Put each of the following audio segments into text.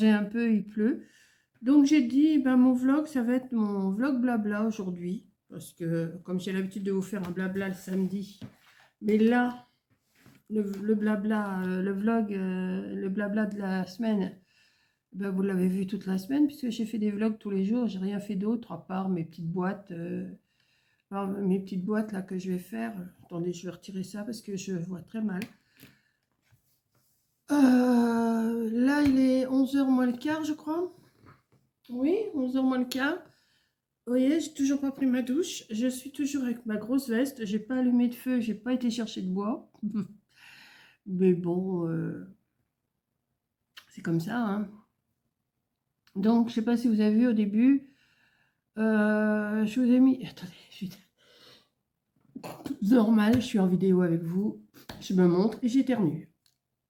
Un peu, il pleut. Donc j'ai dit, ben, mon vlog, ça va être mon vlog blabla aujourd'hui. Parce que comme j'ai l'habitude de vous faire un blabla le samedi. Mais là, le blabla, le vlog, le blabla de la semaine, ben, vous l'avez vu toute la semaine, puisque j'ai fait des vlogs tous les jours. J'ai rien fait d'autre à part mes petites boîtes. Mes petites boîtes là que je vais faire. Attendez, je vais retirer ça parce que je vois très mal. Là, il est 11h moins le quart, je crois. Oui, 11h moins le quart. Vous voyez, j'ai toujours pas pris ma douche. Je suis toujours avec ma grosse veste. J'ai pas allumé de feu, j'ai pas été chercher de bois. Mais bon, c'est comme ça, hein. Donc, je sais pas si vous avez vu au début, je vous ai mis... Attendez, normal, je suis en vidéo avec vous. Je me montre et j'éternue.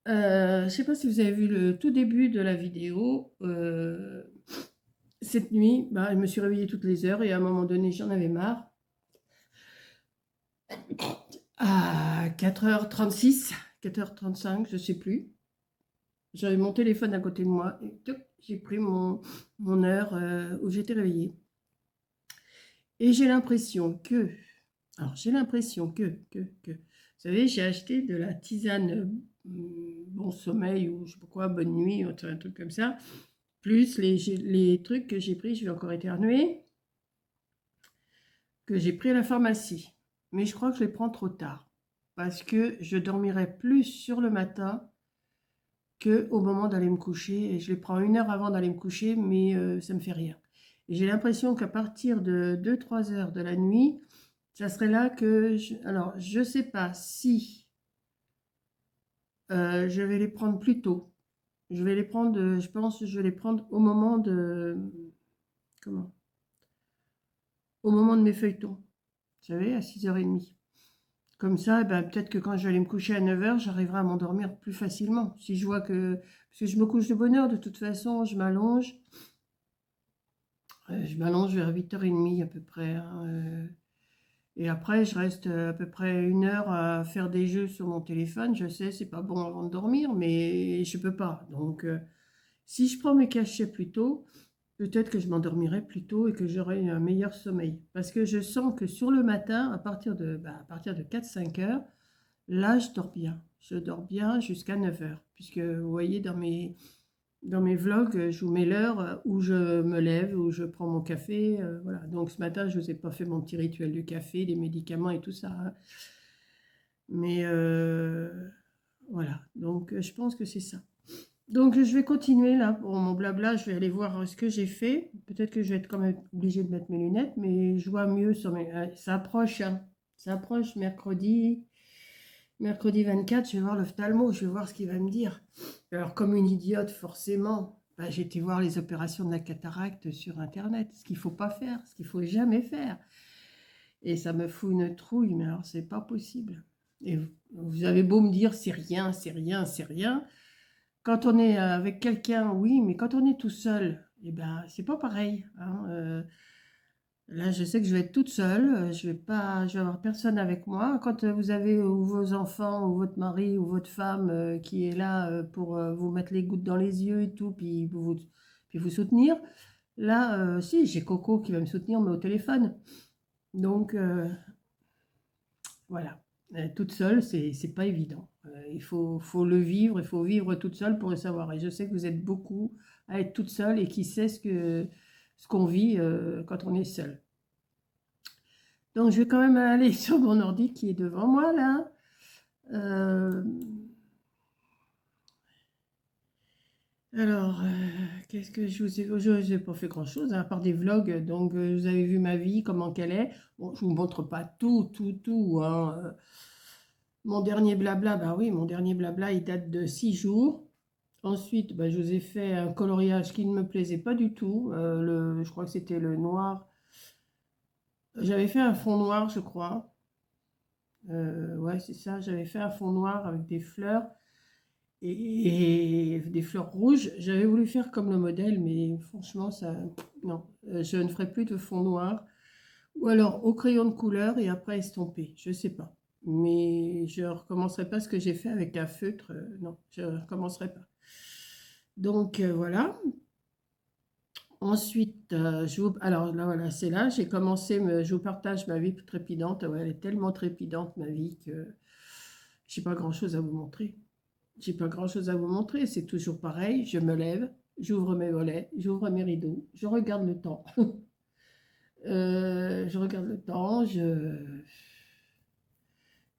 Je sais pas si vous avez vu le tout début de la vidéo. Cette nuit, bah, je me suis réveillée toutes les heures et à un moment donné, j'en avais marre. À 4h36, 4h35, je sais plus. J'avais mon téléphone à côté de moi et j'ai pris mon heure où j'étais réveillée. Et j'ai l'impression que, alors j'ai l'impression que, vous savez, j'ai acheté de la tisane bon sommeil ou je sais pas quoi, bonne nuit, un truc comme ça, plus les trucs que j'ai pris, je vais encore éternuer, que j'ai pris à la pharmacie. Mais je crois que je les prends trop tard parce que je dormirai plus sur le matin qu'au moment d'aller me coucher. Et je les prends 1 heure avant d'aller me coucher, mais ça ne me fait rien. Et j'ai l'impression qu'à partir de 2-3 heures de la nuit, ça serait là que... Alors, je ne sais pas si je vais les prendre plus tôt. Je vais les prendre, je pense, je vais les prendre au moment de... Comment? Au moment de mes feuilletons. Vous savez, à 6h30. Comme ça, ben, peut-être que quand je vais aller me coucher à 9h, j'arriverai à m'endormir plus facilement. Si je vois que... Parce que je me couche de bonne heure, de toute façon, je m'allonge. Je m'allonge vers 8h30 à peu près, hein. Et après, je reste à peu près 1 heure à faire des jeux sur mon téléphone. Je sais, c'est pas bon avant de dormir, mais je peux pas. Donc, si je prends mes cachets plus tôt, peut-être que je m'endormirai plus tôt et que j'aurai un meilleur sommeil. Parce que je sens que sur le matin, à partir de 4-5 heures, là, je dors bien. Je dors bien jusqu'à 9h. Puisque vous voyez, dans mes vlogs, je vous mets l'heure où je me lève, où je prends mon café. Voilà. Donc ce matin, je ne vous ai pas fait mon petit rituel du café, des médicaments et tout ça, hein. Mais voilà. Donc je pense que c'est ça. Donc je vais continuer là pour mon blabla. Je vais aller voir ce que j'ai fait. Peut-être que je vais être quand même obligée de mettre mes lunettes, mais je vois mieux sur mes... ça approche, hein. Ça approche mercredi. Mercredi 24, je vais voir l'ophtalmo, je vais voir ce qu'il va me dire. Alors, comme une idiote, forcément, bah, j'ai été voir les opérations de la cataracte sur Internet, ce qu'il ne faut pas faire, ce qu'il ne faut jamais faire. Et ça me fout une trouille, mais alors, c'est pas possible. Et vous avez beau me dire, c'est rien, c'est rien, c'est rien. Quand on est avec quelqu'un, oui, mais quand on est tout seul, eh ben, c'est pas pareil, hein. Là, je sais que je vais être toute seule, je vais avoir personne avec moi. Quand vous avez ou vos enfants, ou votre mari, ou votre femme qui est là pour vous mettre les gouttes dans les yeux et tout, puis vous soutenir, là, si, j'ai Coco qui va me soutenir, mais au téléphone. Donc, voilà. Toute seule, c'est pas évident. Faut le vivre, il faut vivre toute seule pour le savoir. Et je sais que vous êtes beaucoup à être toute seule et qui sait ce qu'on vit quand on est seul. Donc, je vais quand même aller sur mon ordi qui est devant moi, là. Euh, alors, qu'est-ce que je vous ai... Je n'ai pas fait grand-chose, hein, à part des vlogs. Donc, vous avez vu ma vie, comment qu'elle est. Bon, je ne vous montre pas tout, hein. Mon dernier blabla, bah oui, mon dernier blabla, il date de 6 jours. Ensuite, bah, je vous ai fait un coloriage qui ne me plaisait pas du tout. Je crois que c'était le noir. J'avais fait un fond noir, je crois. Ouais, c'est ça. J'avais fait un fond noir avec des fleurs et des fleurs rouges. J'avais voulu faire comme le modèle, mais franchement, ça, non. Je ne ferai plus de fond noir. Ou alors au crayon de couleur et après estomper. Je sais pas. Mais je ne recommencerai pas ce que j'ai fait avec un feutre. Non, je ne recommencerai pas. Donc voilà. Ensuite, alors là, voilà, c'est là, j'ai commencé, je vous partage ma vie trépidante. Ouais, elle est tellement trépidante, ma vie, que j'ai pas grand-chose à vous montrer. J'ai pas grand-chose à vous montrer, c'est toujours pareil. Je me lève, j'ouvre mes volets, j'ouvre mes rideaux, je regarde le temps. Je regarde le temps,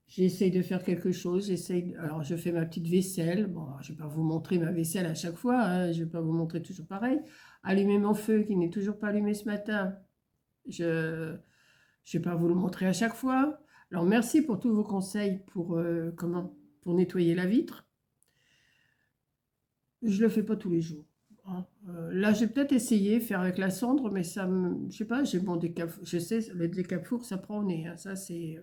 j'essaye de faire quelque chose, alors je fais ma petite vaisselle. Bon, je ne vais pas vous montrer ma vaisselle à chaque fois, hein, je ne vais pas vous montrer toujours pareil. Allumer mon feu qui n'est toujours pas allumé ce matin, je ne vais pas vous le montrer à chaque fois. Alors merci pour tous vos conseils pour nettoyer la vitre. Je ne le fais pas tous les jours, hein. Là, j'ai peut-être essayé faire avec la cendre, mais ça me, je sais pas, j'ai mon décafour. Je sais, le décafour, ça prend au nez, hein. Ça, c'est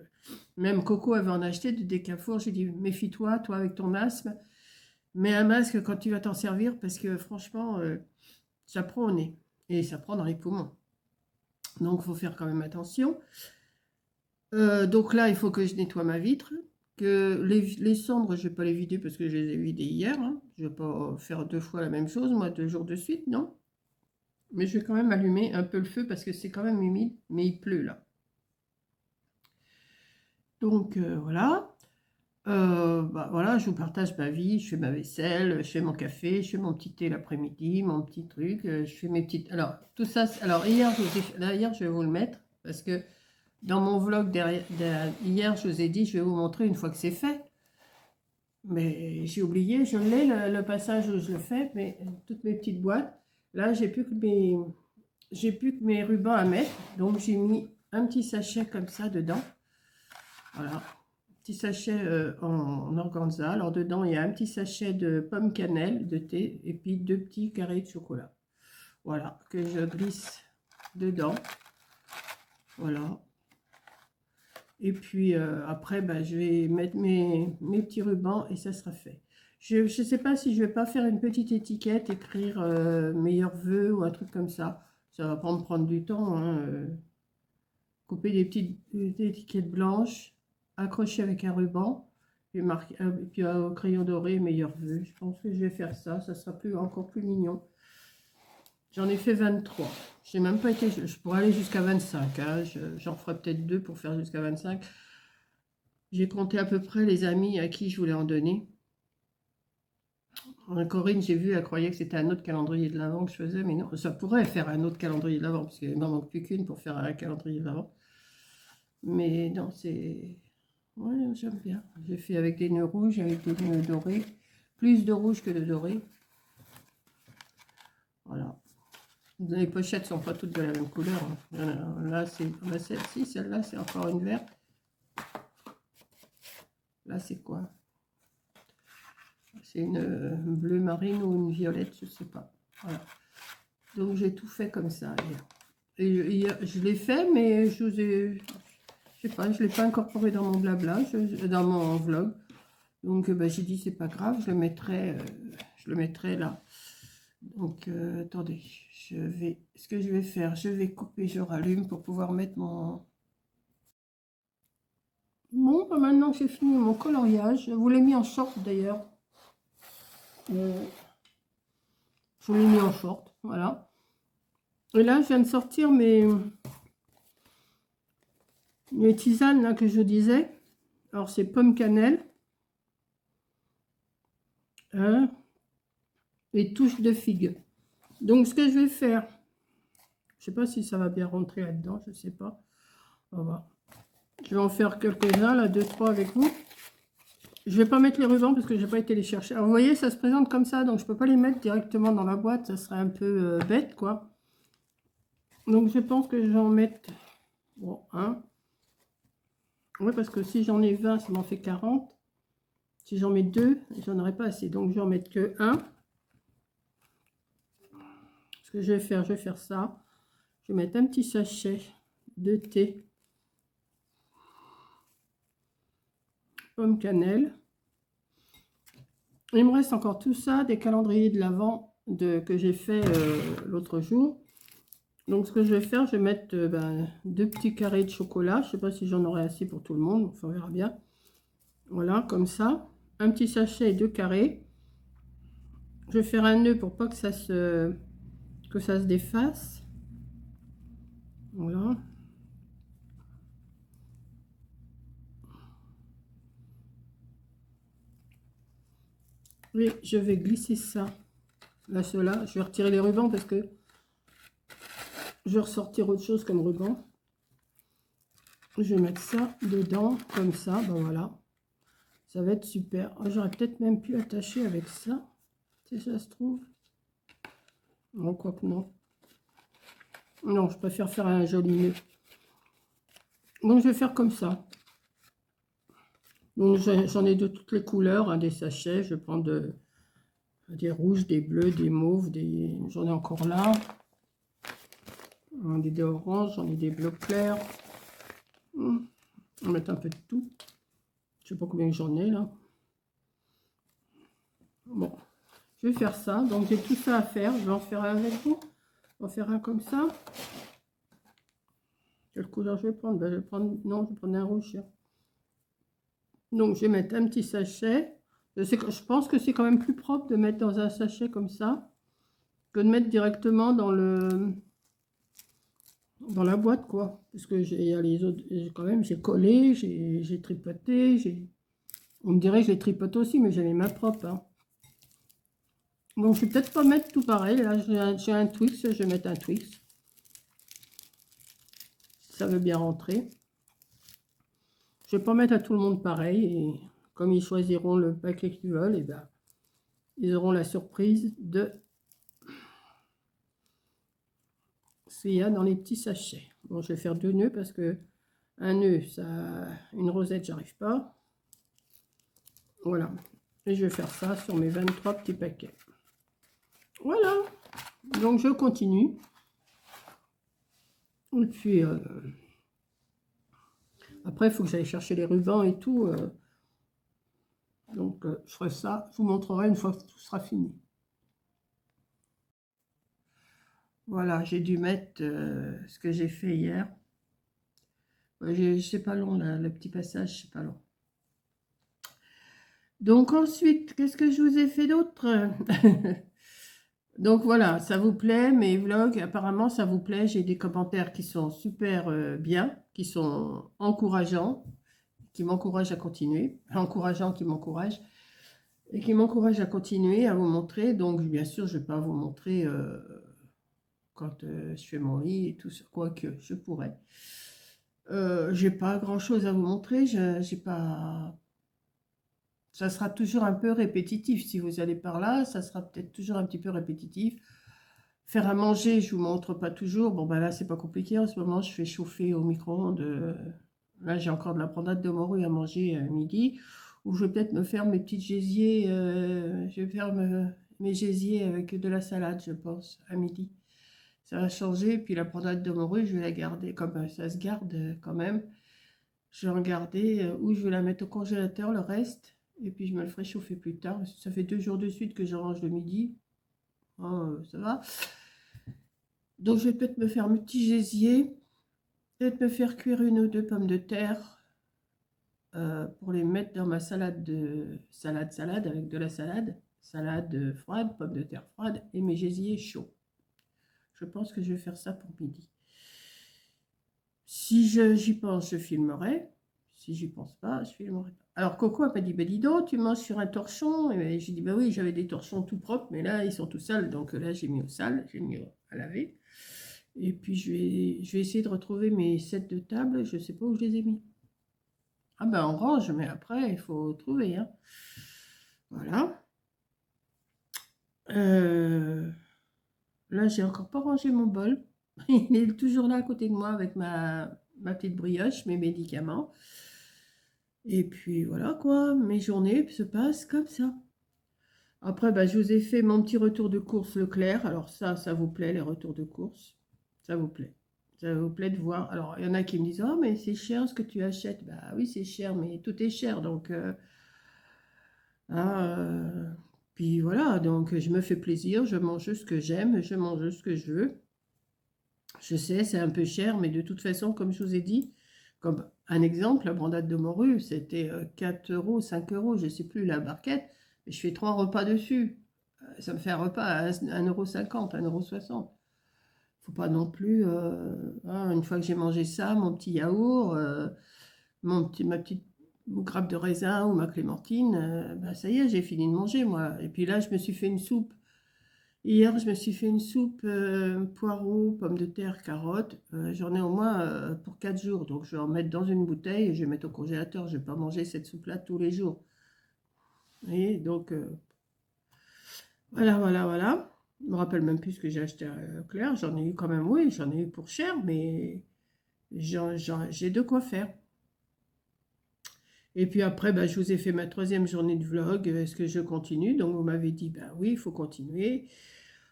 même Coco avait en acheté du décafour. J'ai dit, méfie-toi, toi avec ton asthme, mets un masque quand tu vas t'en servir parce que franchement, ça prend au nez et ça prend dans les poumons. Donc, il faut faire quand même attention. Donc là, il faut que je nettoie ma vitre. Que les cendres, je ne vais pas les vider parce que je les ai vidées hier, hein. Je ne vais pas faire 2 fois la même chose, moi, 2 jours de suite, non. Mais je vais quand même allumer un peu le feu parce que c'est quand même humide, mais il pleut là. Donc voilà. Bah, voilà, je vous partage ma vie, je fais ma vaisselle, je fais mon café, je fais mon petit thé l'après-midi, mon petit truc, je fais mes petites... Alors, tout ça, alors hier, hier, je vais vous le mettre, parce que dans mon vlog hier, je vous ai dit, je vais vous montrer une fois que c'est fait. Mais j'ai oublié, je l'ai, le passage où je le fais, mais toutes mes petites boîtes. Là, j'ai plus que mes rubans à mettre, donc j'ai mis un petit sachet comme ça dedans. Voilà, petit sachet en organza. Alors dedans, il y a un petit sachet de pomme cannelle, de thé, et puis 2 petits carrés de chocolat. Voilà, que je glisse dedans. Voilà. Et puis après, bah, je vais mettre mes petits rubans et ça sera fait. Je ne sais pas si je vais pas faire une petite étiquette, écrire meilleurs vœux ou un truc comme ça. Ça va pas me prendre du temps, hein, couper des étiquettes blanches, accrocher avec un ruban et puis au crayon doré meilleurs vœux. Je pense que je vais faire ça, ça sera encore plus mignon. J'en ai fait 23. J'ai même pas été, je pourrais aller jusqu'à 25, hein. J'en ferai peut-être 2 pour faire jusqu'à 25. J'ai compté à peu près les amis à qui je voulais en donner. Corinne, j'ai vu, elle croyait que c'était un autre calendrier de l'Avent que je faisais, mais non, ça pourrait faire un autre calendrier de l'Avent, parce qu'il n'en manque plus qu'une pour faire un calendrier de l'Avent. Mais non, c'est... Ouais, j'aime bien. J'ai fait avec des nœuds rouges, avec des nœuds dorés. Plus de rouge que de doré. Voilà. Les pochettes sont pas toutes de la même couleur, hein. Là, c'est celle-ci, celle-là, c'est encore une verte. Là, c'est quoi? C'est une bleue marine ou une violette, je sais pas. Voilà. Donc, j'ai tout fait comme ça hier. Et je l'ai fait, mais je sais pas, je l'ai pas incorporé dans mon blabla, dans mon vlog. Donc, bah, j'ai dit, c'est pas grave, je le mettrai là. Donc, attendez, ce que je vais faire, je vais couper, je rallume pour pouvoir mettre mon... Bon, bah, maintenant que j'ai fini mon coloriage, je vous l'ai mis en short d'ailleurs. Je vous l'ai mis en short, voilà. Et là, je viens de sortir mes tisanes là, que je disais. Alors, c'est pomme cannelle, hein, et touche de figue. Donc, ce que je vais faire, je sais pas si ça va bien rentrer là-dedans, je sais pas. On va voir. Je vais en faire quelques-uns, là, 2-3 avec vous. Je vais pas mettre les rubans parce que j'ai pas été les chercher. Alors, vous voyez, ça se présente comme ça, donc je peux pas les mettre directement dans la boîte, ça serait un peu bête, quoi. Donc, je pense que je vais en mettre, bon, un. Oui, parce que si j'en ai 20, ça m'en fait 40. Si j'en mets 2, j'en aurai pas assez. Donc, je vais en mettre que un. Ce que je vais faire ça. Je vais mettre un petit sachet de thé pomme cannelle. Il me reste encore tout ça, des calendriers de l'Avent que j'ai fait l'autre jour. Donc ce que je vais faire, je vais mettre 2 petits carrés de chocolat. Je ne sais pas si j'en aurai assez pour tout le monde, enfin, on verra bien. Voilà, comme ça. Un petit sachet et 2 carrés. Je vais faire un nœud pour pas que ça se défasse. Voilà. Et je vais glisser ça. Là, cela. Je vais retirer les rubans parce que je vais ressortir autre chose comme ruban. Je vais mettre ça dedans, comme ça. Ben voilà. Ça va être super. Oh, j'aurais peut-être même pu attacher avec ça, si ça se trouve. Non, quoi que non. Non, je préfère faire un joli nœud. Donc, je vais faire comme ça. Donc, j'en ai de toutes les couleurs, hein, des sachets. Je prends des rouges, des bleus, des mauves, j'en ai encore là. J'en ai des oranges, j'en ai des bleus clairs. On va mettre un peu de tout. Je sais pas combien j'en ai là. Bon, je vais faire ça. Donc, j'ai tout ça à faire. Je vais en faire un avec vous. On va faire un comme ça. Quelle couleur je vais prendre? Ben, je vais prendre... Non, je vais prendre un rouge. Donc, je vais mettre un petit sachet. Je pense que c'est quand même plus propre de mettre dans un sachet comme ça que de mettre directement dans la boîte, quoi. Parce que il y a les autres, quand même, j'ai collé, j'ai tripoté, on me dirait que je les tripote aussi, mais j'ai les mains propres, hein. Donc, je vais peut-être pas mettre tout pareil. Là, j'ai un Twix, je vais mettre un Twix. Ça veut bien rentrer. Je vais pas mettre à tout le monde pareil. Et comme ils choisiront le paquet qu'ils veulent, et ben, ils auront la surprise de ce qu'il y a dans les petits sachets. Bon, je vais faire 2 nœuds parce que un nœud, ça, une rosette, j'arrive pas. Voilà. Et je vais faire ça sur mes 23 petits paquets. Voilà. Donc, je continue. Et puis, après, il faut que j'aille chercher les rubans et tout. Donc, je ferai ça. Je vous montrerai une fois que tout sera fini. Voilà, j'ai dû mettre ce que j'ai fait hier. C'est pas long, là, le petit passage, c'est pas long. Donc ensuite, qu'est-ce que je vous ai fait d'autre? Donc voilà, ça vous plaît, mes vlogs, apparemment ça vous plaît. J'ai des commentaires qui sont super bien, qui sont encourageants, qui m'encouragent à continuer, encourageants qui m'encouragent, et qui m'encouragent à continuer, à vous montrer. Donc bien sûr, je ne vais pas vous montrer quand je fais mon lit et tout ça, quoique je pourrais. J'ai pas grand-chose à vous montrer, j'ai pas... Ça sera toujours un peu répétitif. Si vous allez par là, ça sera peut-être toujours un petit peu répétitif. Faire à manger, je vous montre pas toujours. Bon, ben là, c'est pas compliqué. En ce moment, je fais chauffer au micro-ondes. Là, j'ai encore de la brandade de morue à manger midi. Ou je vais peut-être me faire mes petites gésiers. Je vais faire mes gésiers avec de la salade, je pense, à midi. Ça va changer. Puis la brandade de morue, je vais la garder. Comme ça se garde quand même. Je vais en garder. Ou je vais la mettre au congélateur, le reste. Et puis, je me le ferai chauffer plus tard. Ça fait 2 jours de suite que je range le midi. Oh, ça va. Donc, je vais peut-être me faire mes petits gésiers. Peut-être me faire cuire 1 ou 2 pommes de terre pour les mettre dans ma salade avec de la salade froide, pommes de terre froides et mes gésiers chauds. Je pense que je vais faire ça pour midi. Si j'y pense, je filmerai. si j'y pense pas, je filmerai pas. Alors Coco elle m'a dit, bah dis donc, tu manges sur un torchon. Et j'ai dit, bah oui, j'avais des torchons tout propres, mais là, ils sont tout sales. Donc là, j'ai mis au sale, j'ai mis à laver. Et puis, je vais essayer de retrouver mes sets de table. Je sais pas où je les ai mis. Ah ben, on range, mais après, il faut trouver, hein. Voilà. Euh, Là, j'ai encore pas rangé mon bol. Il est toujours là à côté de moi avec ma petite brioche, mes médicaments. Et puis voilà quoi, mes journées se passent comme ça. Après, bah, je vous ai fait mon petit retour de course Leclerc. Alors ça vous plaît, les retours de course? Ça vous plaît? Ça vous plaît de voir? Alors, il y en a qui me disent, oh, mais c'est cher ce que tu achètes. Bah oui, c'est cher, mais tout est cher. Donc, hein, puis voilà, donc je me fais plaisir, je mange ce que j'aime, je mange ce que je veux. Je sais, c'est un peu cher, mais de toute façon, comme je vous ai dit, comme un exemple, la brandade de morue, c'était 4 euros, 5 euros, je ne sais plus, la barquette. Je fais 3 repas dessus. Ça me fait un repas à 1,50 €, 1,60 €. Faut pas non plus, hein, une fois que j'ai mangé ça, mon petit yaourt, ma petite grappe de raisin ou ma clémentine, bah, ça y est, j'ai fini de manger, moi. Et puis là, je me suis fait une soupe. Hier, je me suis fait une soupe poireaux, pommes de terre, carottes. J'en ai au moins pour 4 jours. Donc, je vais en mettre dans une bouteille et je vais mettre au congélateur. Je ne vais pas manger cette soupe-là tous les jours. Vous voyez, donc, voilà, voilà, voilà. Je ne me rappelle même plus ce que j'ai acheté à Leclerc. J'en ai eu quand même, oui, j'en ai eu pour cher, mais j'ai de quoi faire. Et puis après, bah, je vous ai fait ma 3e journée de vlog. Est-ce que je continue? Donc, vous m'avez dit, bah oui, il faut continuer.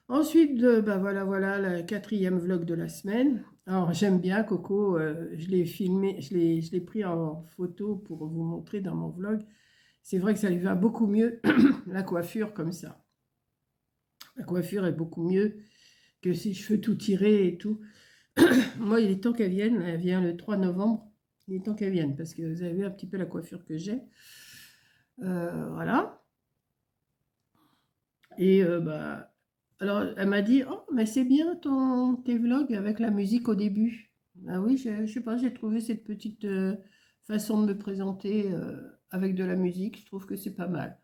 Ensuite, bah voilà, voilà, le 4e vlog de la semaine. Alors, j'aime bien Coco, je l'ai filmé, je l'ai pris en photo pour vous montrer dans mon vlog. C'est vrai que ça lui va beaucoup mieux, la coiffure comme ça. La coiffure est beaucoup mieux que ses cheveux tout tirés et tout. Moi, il est temps qu'elle vienne, elle vient le 3 novembre. Il est temps qu'elle vienne parce que vous avez vu un petit peu la coiffure que j'ai. Voilà. Et bah, alors, elle m'a dit, oh, mais c'est bien tes vlogs avec la musique au début. Ah oui, je sais pas, j'ai trouvé cette petite façon de me présenter avec de la musique. Je trouve que c'est pas mal.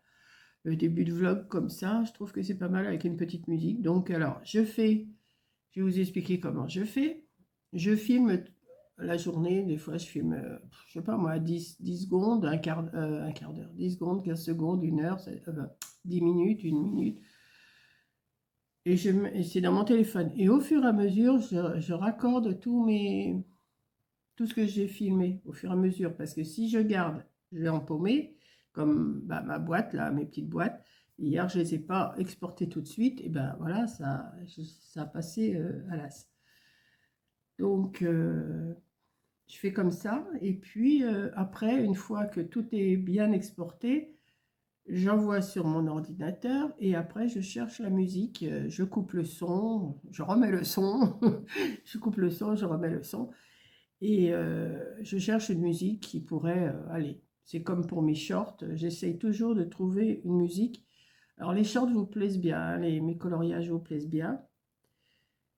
Le début de vlog comme ça, je trouve que c'est pas mal avec une petite musique. Donc, alors, je vais vous expliquer comment je fais. Je filme la journée, des fois je filme, je sais pas moi, 10 secondes, un quart d'heure, 10 secondes, 15 secondes, 1 heure, 10 minutes, 1 minute. Et c'est dans mon téléphone. Et au fur et à mesure, je raccorde tout ce que j'ai filmé, au fur et à mesure. Parce que si je garde, je vais empaumer, comme bah, ma boîte, là, mes petites boîtes. Hier, je ne les ai pas exportées tout de suite. Et ben voilà, ça a passé à l'as. Donc, je fais comme ça. Et puis, après, une fois que tout est bien exporté, j'envoie sur mon ordinateur et après je cherche la musique, je coupe le son, je remets le son, je coupe le son, je remets le son et je cherche une musique qui pourrait aller. C'est comme pour mes shorts, j'essaye toujours de trouver une musique. Alors les shorts vous plaisent bien, hein, mes coloriages vous plaisent bien.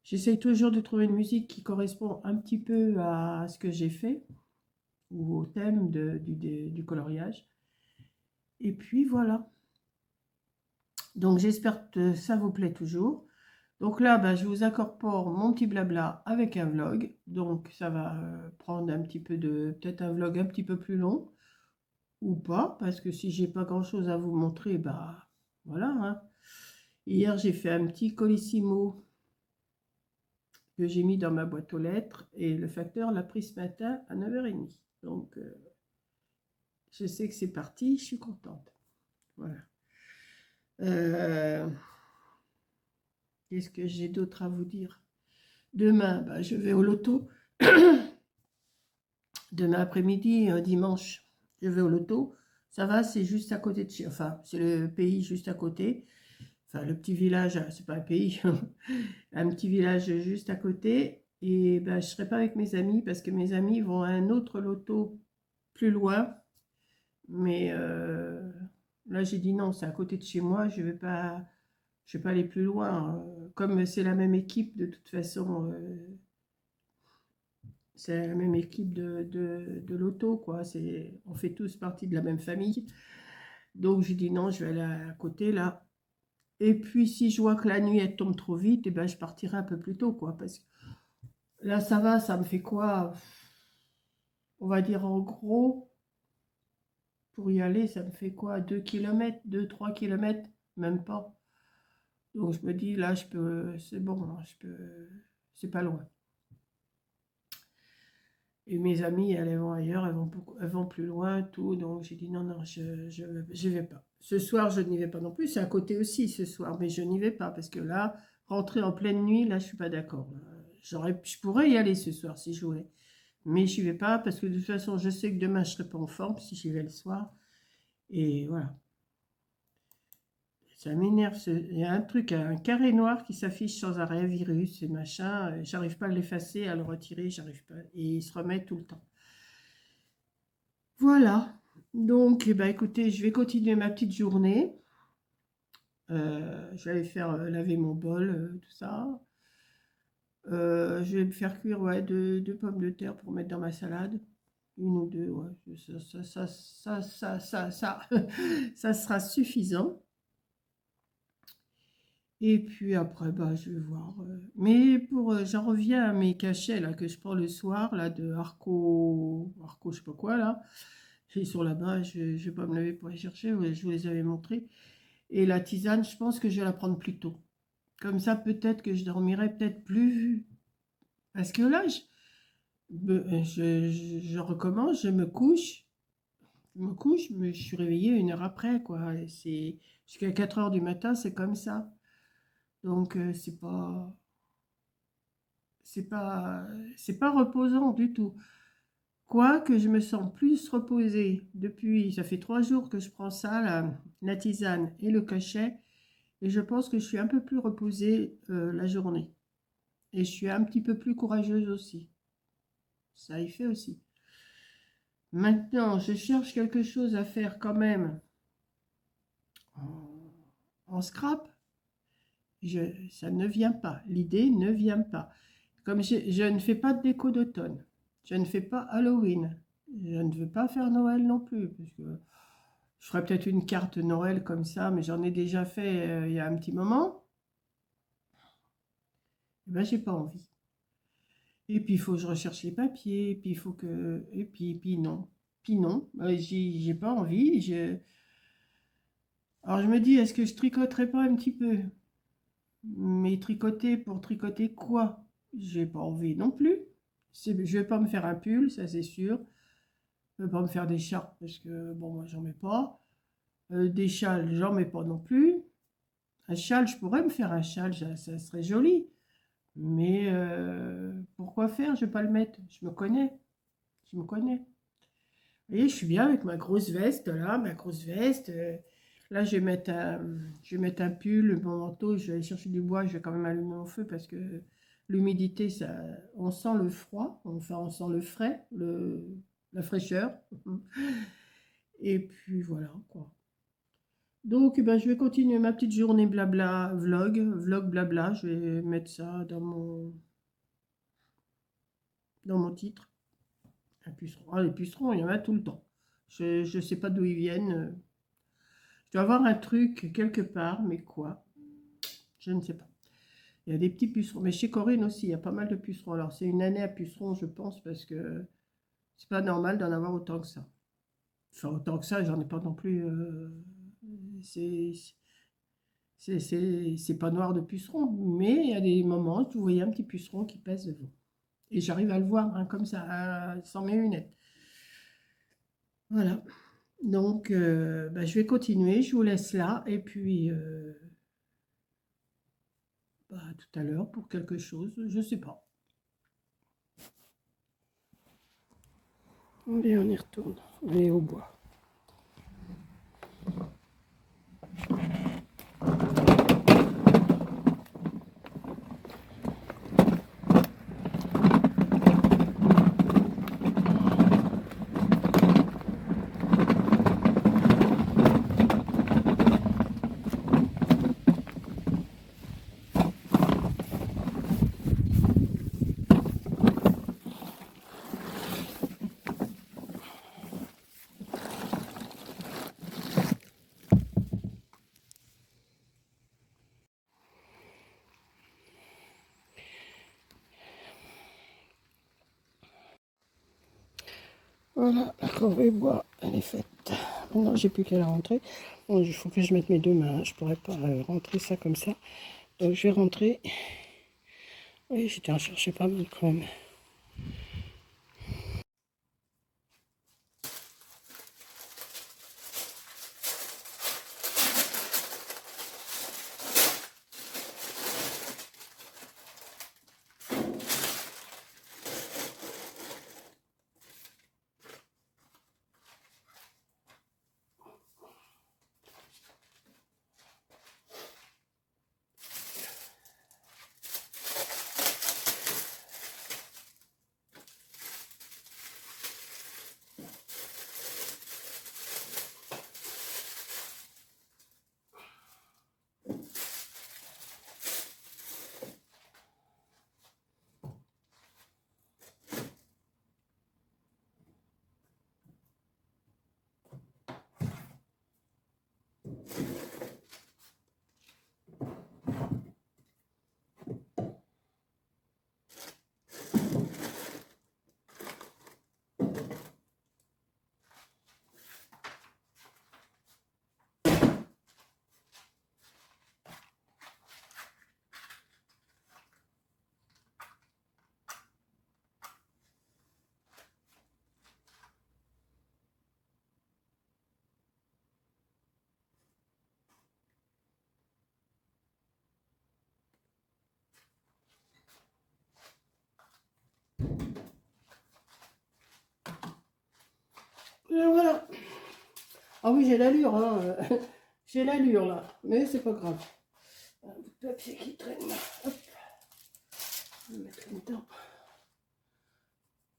J'essaye toujours de trouver une musique qui correspond un petit peu à ce que j'ai fait ou au thème du coloriage. Et puis voilà. Donc j'espère que ça vous plaît toujours. Donc là, bah, je vous incorpore mon petit blabla avec un vlog. Donc ça va prendre un petit peu peut-être un vlog un petit peu plus long ou pas, parce que si j'ai pas grand-chose à vous montrer, bah voilà, hein. Hier, j'ai fait un petit colissimo que j'ai mis dans ma boîte aux lettres et le facteur l'a pris ce matin à 9h30. Donc je sais que c'est parti, je suis contente. Voilà. Qu'est-ce que j'ai d'autre à vous dire? Demain, bah, je vais au loto. Demain après-midi, dimanche, je vais au loto. Ça va, c'est juste à côté de chez... Enfin, c'est le pays juste à côté. Enfin, le petit village, c'est pas un pays. Un petit village juste à côté. Et ben, je ne serai pas avec mes amis parce que mes amis vont à un autre loto plus loin. Mais là, j'ai dit non, c'est à côté de chez moi. Je vais pas aller plus loin. Comme c'est la même équipe, de toute façon, C'est la même équipe de l'auto, quoi. On fait tous partie de la même famille. Donc, j'ai dit non, je vais aller à côté, là. Et puis, si je vois que la nuit, elle tombe trop vite, eh ben, je partirai un peu plus tôt, quoi. Parce que là, ça va, ça me fait quoi? On va dire en gros, pour y aller, ça me fait quoi? 2 km, 2, 3 km, même pas. Donc, je me dis, là, je peux, c'est bon, là, je peux, c'est pas loin. Et mes amies, elles vont ailleurs, elles vont plus loin, tout. Donc j'ai dit non, non, je vais pas. Ce soir, je n'y vais pas non plus. C'est à côté aussi ce soir, mais je n'y vais pas parce que là, rentrer en pleine nuit, là, je suis pas d'accord. Je pourrais y aller ce soir si je voulais, mais j'y vais pas parce que de toute façon, je sais que demain, je serai pas en forme si j'y vais le soir. Et voilà. Ça m'énerve. Il y a un truc, un carré noir qui s'affiche sans arrêt, virus et machin. J'arrive pas à l'effacer, à le retirer, j'arrive pas. Et il se remet tout le temps. Voilà. Donc, eh ben, écoutez, je vais continuer ma petite journée. Je vais aller faire laver mon bol, tout ça. Je vais me faire cuire ouais, deux pommes de terre pour mettre dans ma salade. Une ou deux, ouais. Ça sera suffisant. Et puis après, bah, je vais voir. Mais j'en reviens à mes cachets là, que je prends le soir, là, de Arco, je sais pas quoi, là. Ils sont là-bas, je ne vais pas me lever pour les chercher, ouais, je vous les avais montrés. Et la tisane, je pense que je vais la prendre plus tôt. Comme ça, peut-être que je dormirai peut-être plus. Parce que là, je recommence, mais je suis réveillée 1 heure après, quoi. Et jusqu'à 4 heures du matin, c'est comme ça. Donc, c'est pas, c'est pas reposant du tout. Quoique je me sens plus reposée depuis, ça fait 3 jours que je prends ça, la tisane et le cachet, et je pense que je suis un peu plus reposée la journée. Et je suis un petit peu plus courageuse aussi. Ça y fait aussi. Maintenant, je cherche quelque chose à faire quand même en scrap. Ça ne vient pas. L'idée ne vient pas. Comme je ne fais pas de déco d'automne, je ne fais pas Halloween, je ne veux pas faire Noël non plus, parce que je ferais peut-être une carte Noël comme ça, mais j'en ai déjà fait il y a un petit moment. Et ben, j'ai pas envie. Et puis, il faut que je recherche les papiers, et puis il faut que... Et puis non. Puis non, j'ai pas envie. Alors, je me dis, est-ce que je tricoterais pas un petit peu? Mais tricoter pour tricoter quoi? J'ai pas envie non plus. Je vais pas me faire un pull, ça c'est sûr. Je vais pas me faire des charpes, parce que, bon, moi, j'en mets pas. Des châles, j'en mets pas non plus. Un châle, je pourrais me faire un châle, ça serait joli. Mais pourquoi faire? Je vais pas le mettre. Je me connais. Je me connais. Vous voyez, je suis bien avec ma grosse veste, là, ma grosse veste. Là, je vais mettre un pull, mon manteau, je vais aller chercher du bois, je vais quand même allumer mon feu parce que l'humidité, on sent le froid, enfin, on sent le frais, la fraîcheur. Et puis voilà, quoi. Donc, eh ben, je vais continuer ma petite journée blabla, vlog blabla. Je vais mettre ça dans mon titre. Un puceron. Ah, les pucerons, il y en a tout le temps. Je ne sais pas d'où ils viennent. Je dois avoir un truc quelque part, mais quoi? Je ne sais pas. Il y a des petits pucerons. Mais chez Corinne aussi, il y a pas mal de pucerons. Alors, c'est une année à pucerons, je pense, parce que c'est pas normal d'en avoir autant que ça. Enfin, autant que ça, j'en ai pas non plus. C'est c'est pas noir de pucerons, mais il y a des moments où vous voyez un petit puceron qui passe devant. Et j'arrive à le voir hein, comme ça, sans mes lunettes. Voilà. Donc, bah, je vais continuer. Je vous laisse là. Et puis, bah, tout à l'heure pour quelque chose. Je ne sais pas. Allez, on y retourne. On est au bois. Voilà, la corvée bois, elle est faite. Maintenant, j'ai plus qu'à la rentrer. Bon, il faut que je mette mes deux mains. Je pourrais pas rentrer ça comme ça. Donc, je vais rentrer. Oui, j'étais en chercher pas mal quand même. Et voilà. Ah oui, j'ai l'allure, hein. J'ai l'allure là, mais c'est pas grave. Un bout de papier qui traîne là. Hop. Je vais mettre dedans.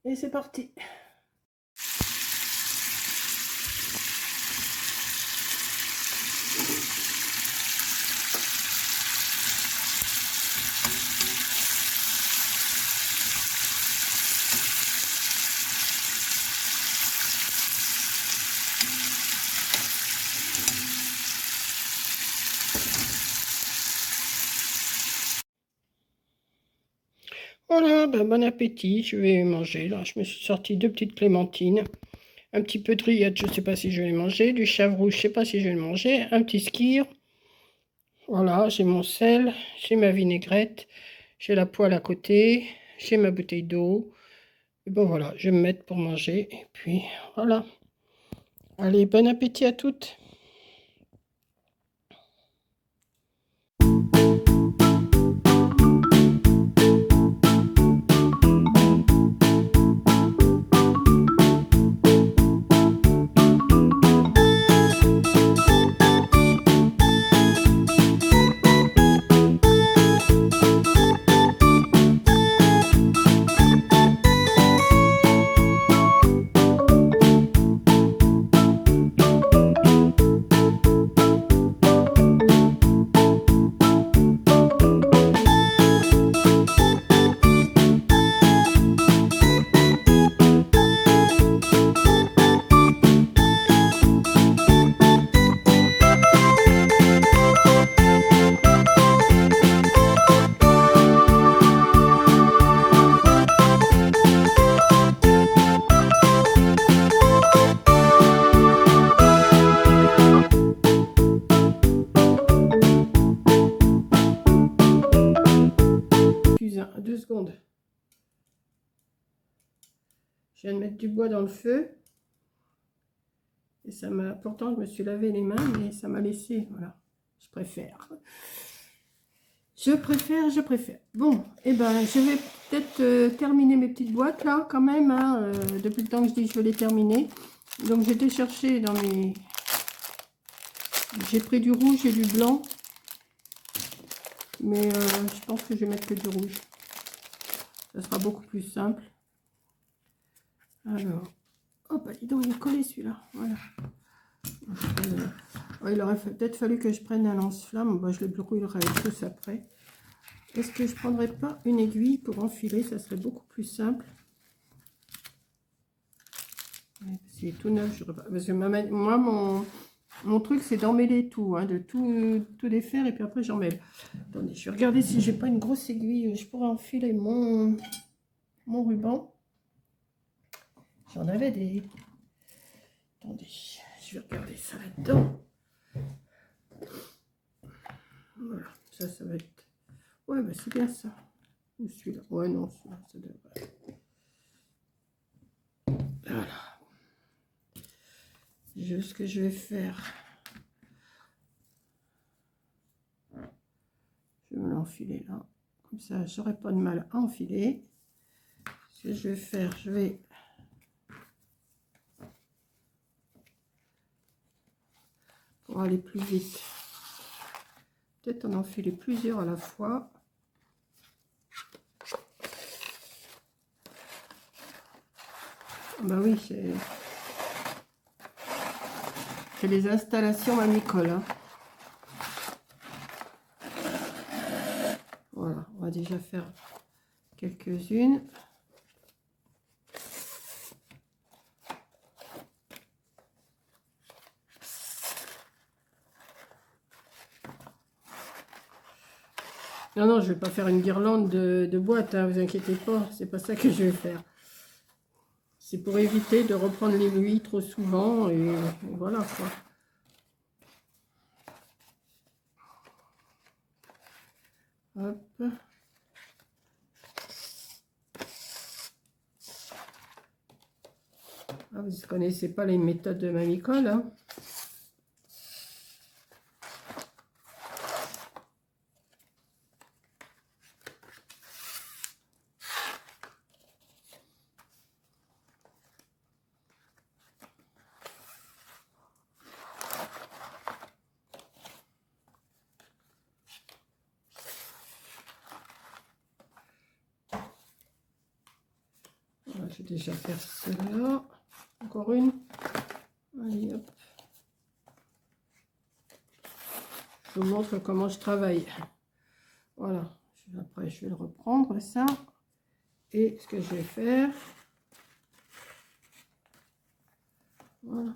Et c'est parti. Voilà, ben, bon appétit, je vais manger. Là, je me suis sorti deux petites clémentines, un petit peu de rillettes, je ne sais pas si je vais les manger, du chèvre rouge, je ne sais pas si je vais le manger, un petit skyr. Voilà, j'ai mon sel, j'ai ma vinaigrette, j'ai la poêle à côté, j'ai ma bouteille d'eau. Et bon voilà, je vais me mettre pour manger. Et puis voilà. Allez, bon appétit à toutes. Excusez, 2 secondes. Je viens de mettre du bois dans le feu. Et ça m'a. Pourtant, je me suis lavé les mains, mais ça m'a laissé. Voilà. Je préfère. Je préfère. Bon, et ben, je vais peut-être terminer mes petites boîtes là, quand même. Hein, depuis le temps que je dis que je vais les terminer. Donc, j'ai été chercher dans mes. J'ai pris du rouge et du blanc. Mais je pense que je vais mettre que du rouge. Ça sera beaucoup plus simple. Alors, oh bah dis donc, il est collé celui-là. Voilà. Il aurait peut-être fallu que je prenne un lance-flamme. Bah, je les brouillerai tous après. Est-ce que je ne prendrais pas une aiguille pour enfiler? Ça serait beaucoup plus simple. C'est tout neuf. Parce que moi, mon truc, c'est d'emmêler tout. Hein, de tout défaire et puis après, j'en mêle. Attendez, je vais regarder si j'ai pas une grosse aiguille. Je pourrais enfiler mon ruban. J'en avais des... Attendez, je vais regarder ça là-dedans. Voilà, ça va être... Ouais, bah c'est bien ça. Ou celui-là. Ouais, non, celui-là, ça devrait... Voilà. Juste ce que je vais faire. Je vais me l'enfiler là. Comme ça, j'aurai pas de mal à enfiler. Ce que je vais faire, je vais... Pour aller plus vite. Peut-être en enfiler plusieurs à la fois. Ah bah oui, c'est les installations Mamicole. Hein. Voilà, on va déjà faire quelques-unes. Non, non, je vais pas faire une guirlande de boîte, hein, vous inquiétez pas, c'est pas ça que je vais faire. C'est pour éviter de reprendre l'aiguille trop souvent et voilà quoi. Hop. Ah, vous ne connaissez pas les méthodes de Mamicole, hein? Voilà, je vais déjà faire celle-là. Encore une. Allez, hop. Je vous montre comment je travaille. Voilà. Après, je vais le reprendre, ça. Et ce que je vais faire... Voilà.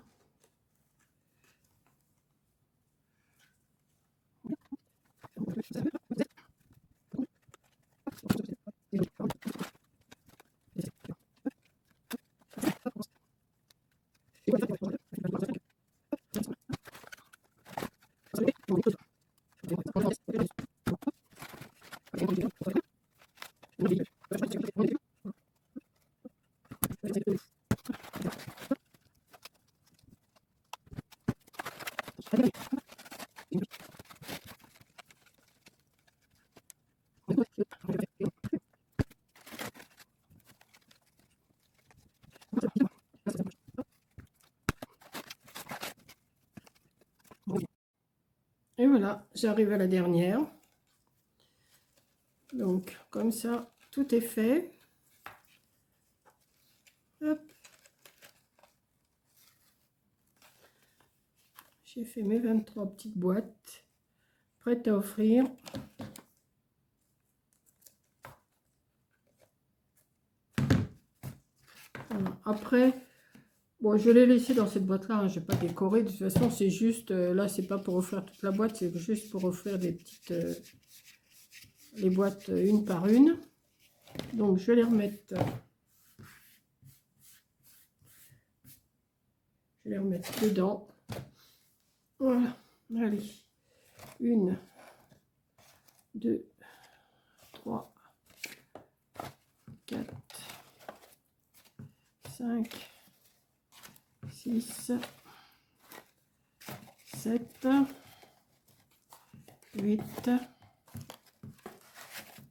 Et voilà, j'arrive à la dernière. Donc, comme ça, tout est fait. Hop. J'ai fait mes 23 petites boîtes prêtes à offrir. Voilà. Après, bon, je l'ai laissé dans cette boîte-là, hein, je n'ai pas décoré. De toute façon, c'est juste, là, c'est pas pour offrir toute la boîte, c'est juste pour offrir des petites, les boîtes une par une. Donc, je vais les remettre, dedans. Voilà, allez, 1, 2, 3, 4, 5, 6, 7, 8,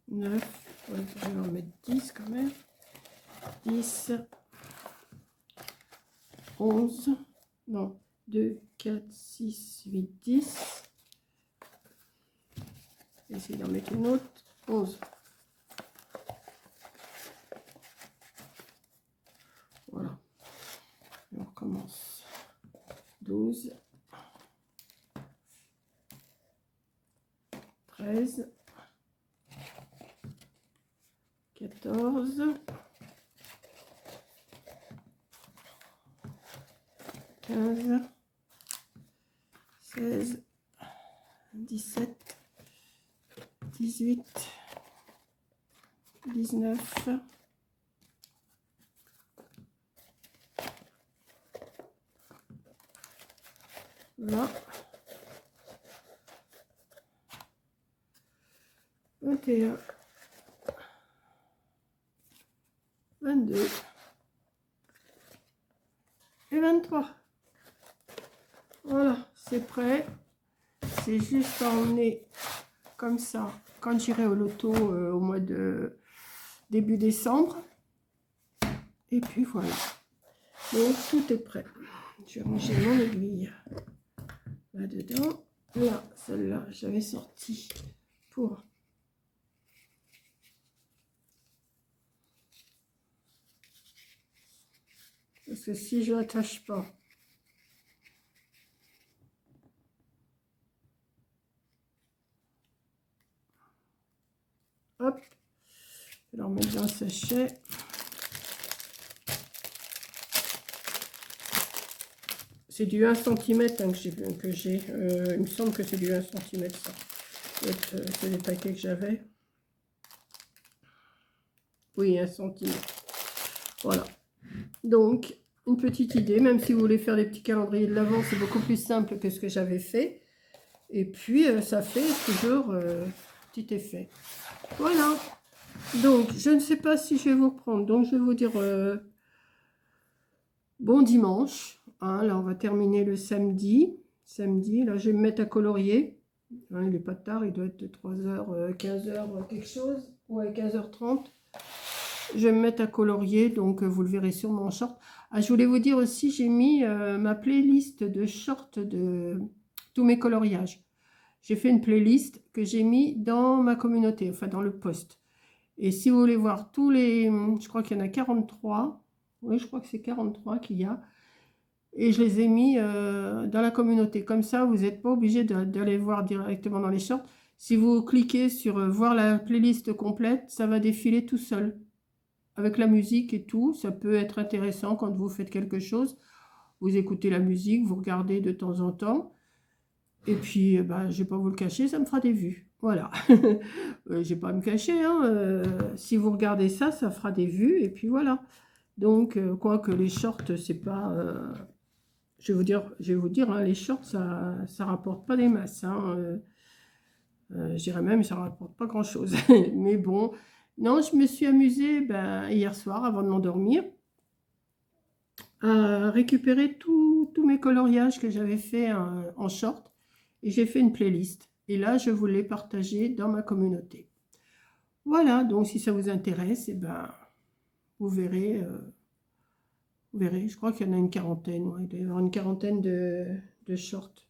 9, je vais en mettre 10 quand même, 10, 11, non, 2, 4, 6, 8, 10, essayer d'en mettre une autre, 11. Voilà, on recommence, 12, 13, 14, 15, 16, 17, 18, 19, Là. 21. 22. Et 23. Voilà, c'est prêt. C'est juste à emmener comme ça quand j'irai au loto au mois de début décembre. Et puis voilà. Donc tout est prêt. Je vais ranger mon aiguille là-dedans. Là, celle-là, j'avais sorti pour... Parce que si je l'attache pas... Hop, je vais la remettre dans le sachet. C'est du 1 cm hein, que j'ai. Il me semble que c'est du 1 cm ça. C'est les paquets que j'avais. Oui, 1 cm. Voilà. Donc, une petite idée, même si vous voulez faire des petits calendriers de l'Avent, c'est beaucoup plus simple que ce que j'avais fait. Et puis, ça fait toujours petit effet. Voilà. Donc, je ne sais pas si je vais vous reprendre. Donc, je vais vous dire bon dimanche. Hein, là, on va terminer le samedi. Samedi, là, je vais me mettre à colorier. Hein, il n'est pas tard, il doit être 3h, 15h, quelque chose. Ouais, 15h30. Je vais me mettre à colorier, donc vous le verrez sur mon short. Ah, je voulais vous dire aussi, j'ai mis ma playlist de shorts de tous mes coloriages. J'ai fait une playlist que j'ai mis dans ma communauté, enfin dans le post. Et si vous voulez voir tous les... Je crois qu'il y en a 43. Oui, je crois que c'est 43 qu'il y a. Et je les ai mis dans la communauté. Comme ça, vous n'êtes pas obligé d'aller voir directement dans les shorts. Si vous cliquez sur voir la playlist complète, ça va défiler tout seul. Avec la musique et tout, ça peut être intéressant quand vous faites quelque chose. Vous écoutez la musique, vous regardez de temps en temps. Et puis, je ne vais pas vous le cacher, ça me fera des vues. Voilà. Je ne vais pas me cacher. Hein. Si vous regardez ça, ça fera des vues. Et puis voilà. Donc, quoique les shorts, c'est pas... je vais vous dire hein, les shorts, ça ne rapporte pas des masses. Hein. Je dirais même que ça ne rapporte pas grand-chose. Mais bon... Non, je me suis amusée hier soir, avant de m'endormir, à récupérer tous mes coloriages que j'avais fait en short. Et j'ai fait une playlist. Et là, je voulais partager dans ma communauté. Voilà, donc si ça vous intéresse, vous verrez. Vous verrez, je crois qu'il y en a une quarantaine. Ouais, il doit y avoir une quarantaine de shorts.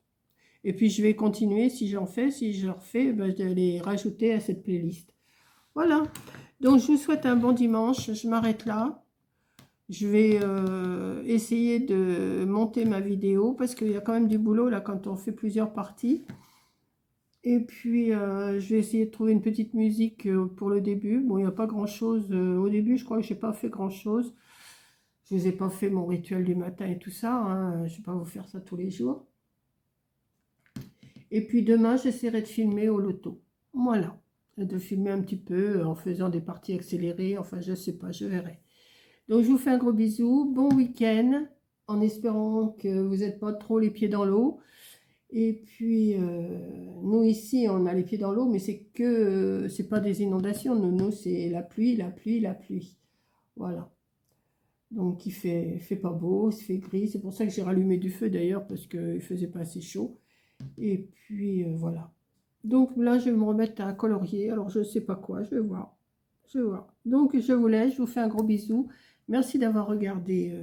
Et puis, je vais continuer, si j'en fais, si je refais, je vais les rajouter à cette playlist. Voilà, donc je vous souhaite un bon dimanche, je m'arrête là. Je vais essayer de monter ma vidéo parce qu'il y a quand même du boulot là quand on fait plusieurs parties. Et puis je vais essayer de trouver une petite musique pour le début. Bon, il n'y a pas grand chose. Au début, je crois que je n'ai pas fait grand chose. Je ne vous ai pas fait mon rituel du matin et tout ça. Hein. Je ne vais pas vous faire ça tous les jours. Et puis demain, j'essaierai de filmer au loto. Voilà. De filmer un petit peu en faisant des parties accélérées, enfin je sais pas, je verrai. Donc je vous fais un gros bisou, bon week-end, en espérant que vous n'êtes pas trop les pieds dans l'eau. Et puis nous ici on a les pieds dans l'eau, mais c'est pas des inondations, nous c'est la pluie, la pluie, la pluie. Voilà. Donc il fait pas beau, il fait gris, c'est pour ça que j'ai rallumé du feu d'ailleurs, parce qu'il faisait pas assez chaud. Et puis voilà. Donc là, je vais me remettre à colorier. Alors, je ne sais pas quoi, je vais voir. Je vais voir. Donc, je vous laisse, je vous fais un gros bisou. Merci d'avoir regardé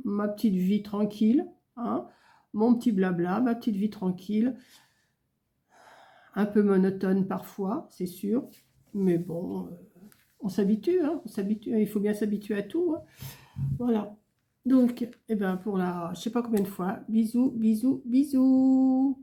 ma petite vie tranquille. Hein, mon petit blabla, ma petite vie tranquille. Un peu monotone parfois, c'est sûr. Mais bon, on s'habitue. Hein, on s'habitue. Il faut bien s'habituer à tout. Hein. Voilà. Donc, pour la, je ne sais pas combien de fois. Bisous, bisous, bisous.